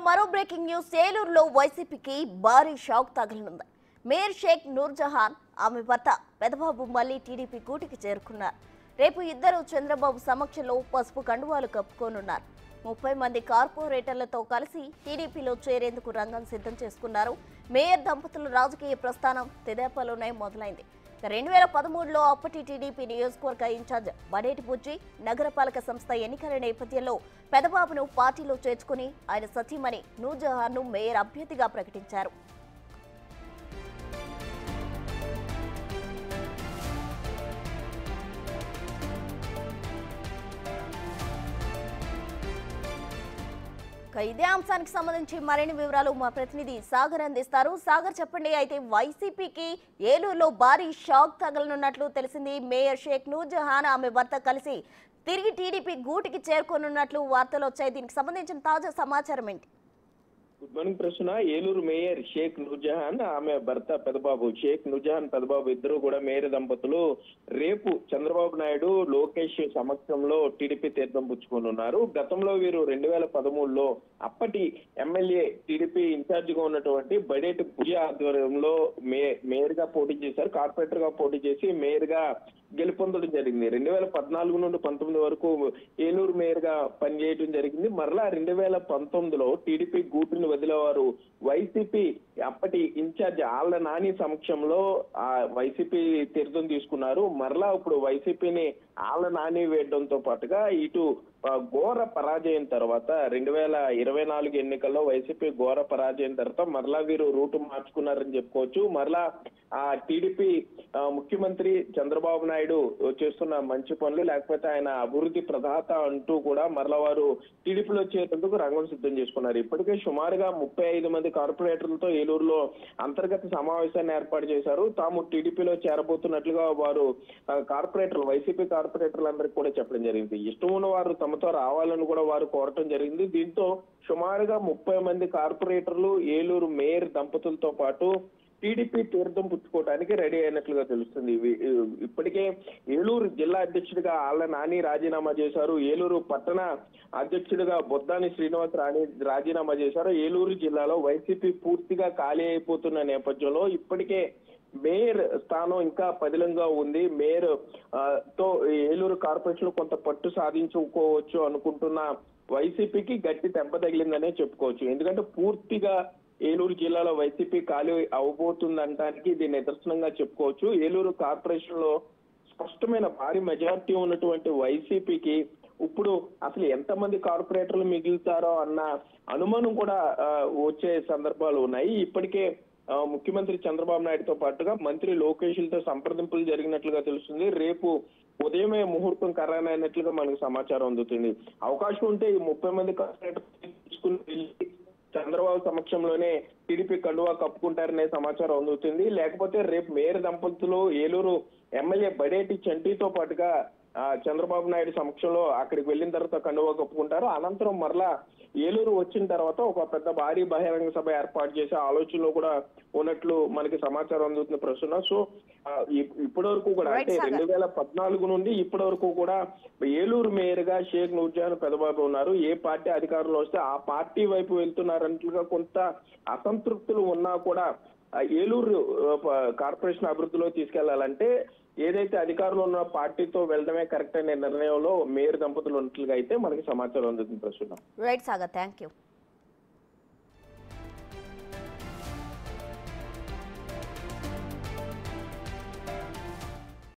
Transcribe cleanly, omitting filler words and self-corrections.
మరో breaking news. ఏలూరులో వైసీపీకి భారీ షాక్ తగలనుంది. మేయర్ షేక్ నూర్జహాన్, ఆమె భర్త పెదబాబు మళ్లీ టీడీపీ గూటికి చేరుకున్నారు. రేపు ఇద్దరు చంద్రబాబు సమక్షంలో పసుపు కండువాలు కప్పుకోనున్నారు. 30 మంది కార్పొరేటర్లతో కలిసి టీడీపీలో చేరేందుకు రంగం సిద్ధం చేసుకున్నారు. మేయర్ దంపతుల రాజకీయ ప్రస్థానం తెదేపాలోనే మొదలైంది. 2013లో అప్పటి టీడీపీ నియోజకవర్గ ఇన్ఛార్జ్ బడేటి బుజ్జి నగరపాలక సంస్థ ఎన్నికల నేపథ్యంలో పెదబాబును పార్టీలో చేర్చుకుని ఆయన సతీమణి నూర్జహాన్ను మేయర్ అభ్యర్థిగా ప్రకటించారు. ఇదే అంశానికి సంబంధించి మరిన్ని వివరాలు మా ప్రతినిధి సాగర్ అందిస్తారు. సాగర్, చెప్పండి. అయితే వైసీపీకి ఏలూరులో భారీ షాక్ తగలనున్నట్లు తెలిసింది. మేయర్ షేక్ నూర్జహాన్, ఆమె భర్త కలిసి తిరిగి టీడీపీ గూటికి చేరుకోనున్నట్లు వార్తలు వచ్చాయి. దీనికి సంబంధించిన తాజా సమాచారం ఏంటి? గుడ్ మార్నింగ్ ప్రశ్న. ఏలూరు మేయర్ షేక్ నూర్జహాన్, ఆమె భర్త పెదబాబు షేక్ నూర్జహాన్ పెదబాబు ఇద్దరు కూడా మేయర్ దంపతులు రేపు చంద్రబాబు నాయుడు లోకేష్ సమక్షంలో టీడీపీ తీర్థం పుచ్చుకోనున్నారు. గతంలో వీరు 2013లో అప్పటి ఎమ్మెల్యే టీడీపీ ఇన్ఛార్జ్ గా ఉన్నటువంటి బడేటి బుజ్జి ఆధ్వర్యంలో మేయర్ గా పోటీ చేశారు. కార్పొరేటర్ గా పోటీ చేసి మేయర్ గా గెలుపొందడం జరిగింది. 2014 నుండి 19 వరకు ఏలూరు మేయర్ గా పనిచేయడం జరిగింది. మరలా 2019లో టీడీపీ గూటిని వదిలేవారు. వైసీపీ అప్పటి ఇన్ఛార్జ్ ఆళ్ల నాని సమక్షంలో ఆ వైసీపీ తీర్థం తీసుకున్నారు. మరలా ఇప్పుడు వైసీపీని ఆళ్ల నాని వేయడంతో పాటుగా ఇటు ఘోర పరాజయం తర్వాత 2024 ఎన్నికల్లో వైసీపీ ఘోర పరాజయం తర్వాత మరలా వీరు రూటు మార్చుకున్నారని చెప్పుకోవచ్చు. మరలా ఆ టీడీపీ ముఖ్యమంత్రి చంద్రబాబు నాయుడు చేస్తున్న మంచి పనులు, లేకపోతే ఆయన అభివృద్ధి ప్రదాత అంటూ కూడా మరలా వారు టీడీపీలో చేరేందుకు రంగం సిద్ధం చేసుకున్నారు. ఇప్పటికే సుమారుగా 35 మంది కార్పొరేటర్లతో ఏలూరులో అంతర్గత సమావేశాన్ని ఏర్పాటు చేశారు. తాము టీడీపీలో చేరబోతున్నట్లుగా వారు కార్పొరేటర్లు, వైసీపీ కార్పొరేటర్లందరికీ కూడా చెప్పడం జరిగింది. ఇష్టం ఉన్న వారు తమతో రావాలని కూడా వారు కోరటం జరిగింది. దీంతో సుమారుగా 30 మంది కార్పొరేటర్లు ఏలూరు మేయర్ దంపతులతో పాటు టీడీపీ తీర్థం పుచ్చుకోవడానికి రెడీ అయినట్లుగా తెలుస్తుంది. ఇప్పటికే ఏలూరు జిల్లా అధ్యక్షుడిగా ఆళ్ల నాని రాజీనామా చేశారు. ఏలూరు పట్టణ అధ్యక్షుడిగా బొద్దాని శ్రీనివాస్ రాజీనామా చేశారు. ఏలూరు జిల్లాలో వైసీపీ పూర్తిగా ఖాళీ అయిపోతున్న నేపథ్యంలో ఇప్పటికే మేయర్ స్థానం ఇంకా పదిలంగా ఉంది. మేయర్ తో ఏలూరు కార్పొరేషన్ లో కొంత పట్టు సాధించుకోవచ్చు అనుకుంటున్న వైసీపీకి గట్టి దెబ్బ తగిలిందనే చెప్పుకోవచ్చు. ఎందుకంటే పూర్తిగా ఏలూరు జిల్లాలో వైసీపీ ఖాళీ అవబోతుందంటానికి ఇది నిదర్శనంగా చెప్పుకోవచ్చు. ఏలూరు కార్పొరేషన్ లో స్పష్టమైన భారీ మెజారిటీ ఉన్నటువంటి వైసీపీకి ఇప్పుడు అసలు ఎంతమంది కార్పొరేటర్లు మిగులుతారో అన్న అనుమానం కూడా వచ్చే సందర్భాలు ఉన్నాయి. ఇప్పటికే ముఖ్యమంత్రి చంద్రబాబు నాయుడుతో పాటుగా మంత్రి లోకేష్లతో సంప్రదింపులు జరిగినట్లుగా తెలుస్తుంది. రేపు ఉదయమే ముహూర్తం ఖరారైనట్లుగా మనకు సమాచారం అందుతుంది. అవకాశం ఉంటే ఈ 30 మంది కార్పొరేటర్లు తీసుకుని వెళ్ళి చంద్రబాబు సమక్షంలోనే టీడీపీ కండువా కప్పుకుంటారనే సమాచారం అందుతుంది. లేకపోతే రేపు మేయర్ దంపతులు ఏలూరు ఎమ్మెల్యే బడేటి చంటితో పాటుగా చంద్రబాబు నాయుడు సమక్షంలో అక్కడికి వెళ్ళిన తర్వాత కండువా కప్పుకుంటారు. అనంతరం మరలా ఏలూరు వచ్చిన తర్వాత ఒక పెద్ద భారీ బహిరంగ సభ ఏర్పాటు చేసే ఆలోచనలో కూడా ఉన్నట్లు మనకి సమాచారం అందుతుంది ప్రస్తుతం. సో ఇప్పటి వరకు కూడా అంటే 2014 నుండి ఇప్పటి వరకు కూడా ఏలూరు మేయర్ గా షేక్ నూర్జహాన్ పెదబాబు ఉన్నారు. ఏ పార్టీ అధికారంలో వస్తే ఆ పార్టీ వైపు వెళ్తున్నారన్నట్లుగా కొంత అసంతృప్తులు ఉన్నా కూడా ఏలూరు కార్పొరేషన్ అభివృద్ధిలో తీసుకెళ్లాలంటే ఏదైతే అధికారంలో ఉన్న పార్టీతో వెళ్ళడమే కరెక్ట్ అనే నిర్ణయంలో మేయర్ దంపతులు ఉన్నట్లుగా అయితే మనకి సమాచారం అందుతుంది ప్రస్తుతం. Right Sagar, thank you.